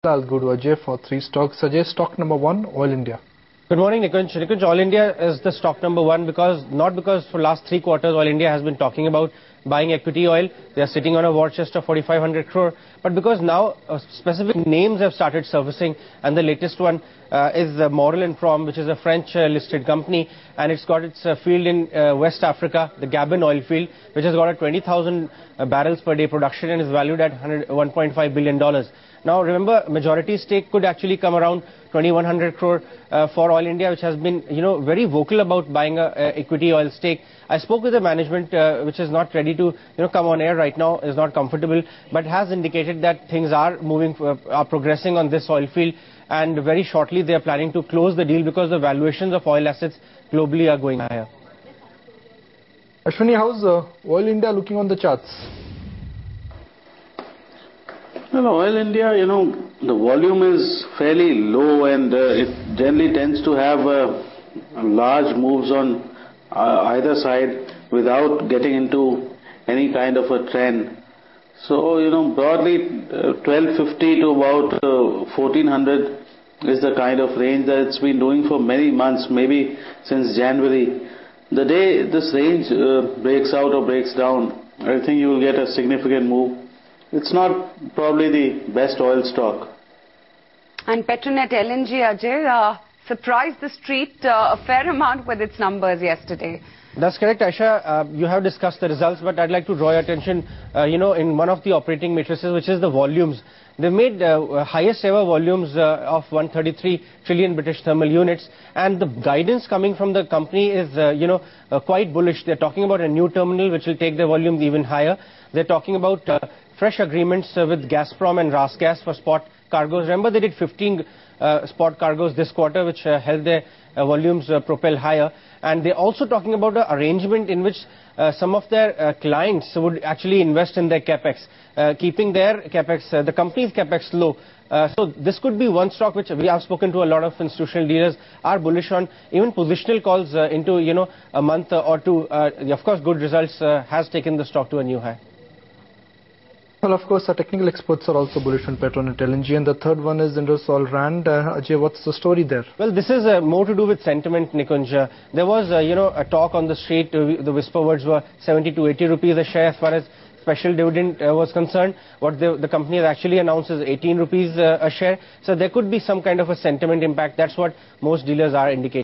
I'll go to Ajay for 3 stocks. Ajay, stock number 1, Oil India. Good morning, Nikunj. Nikunj, Oil India is the stock number 1 not because for last 3 quarters Oil India has been talking about buying equity oil. They are sitting on a war chest of 4,500 crore. But because now specific names have started surfacing, and the latest one is Morel and Prom, which is a French listed company, and it's got its field in West Africa, the Gabon oil field, which has got a 20,000 barrels per day production and is valued at $1.5 billion. Now remember, majority stake could actually come around 2,100 crore for Oil India, which has been, very vocal about buying a equity oil stake. I spoke with the management, which is not ready to, come on air right now, is not comfortable, but has indicated that things are progressing on this oil field, and very shortly they are planning to close the deal because the valuations of oil assets globally are going higher. Ashwini, how's Oil India looking on the charts? Well, Oil India, the volume is fairly low, and it generally tends to have large moves on either side without getting into any kind of a trend. So, broadly 1250 to about 1400 is the kind of range that it's been doing for many months, maybe since January. The day this range breaks out or breaks down, I think you will get a significant move. It's not probably the best oil stock. And Petronet LNG, Ajay, surprised the street a fair amount with its numbers yesterday. That's correct, Aisha. You have discussed the results, but I'd like to draw your attention, in one of the operating matrices, which is the volumes. They made highest ever volumes of 133 trillion British thermal units, and the guidance coming from the company is, quite bullish. They're talking about a new terminal which will take the volumes even higher. They're talking about fresh agreements with Gazprom and RasGas for spot cargoes. Remember, they did 15 spot cargoes this quarter, which helped their volumes propel higher. And they're also talking about an arrangement in which some of their clients would actually invest in their capex, keeping their capex, the company's capex low. So this could be one stock which we have spoken to a lot of institutional dealers are bullish on. Even positional calls into a month or two. Of course, good results has taken the stock to a new high. Well, of course, our technical experts are also bullish on Petronet LNG, and the third one is Ingersoll Rand. Ajay, what's the story there? Well, this is more to do with sentiment, Nikunj. There was, a talk on the street. The whisper words were 70 to 80 rupees a share as far as special dividend was concerned. What the company has actually announced is 18 rupees a share. So there could be some kind of a sentiment impact. That's what most dealers are indicating.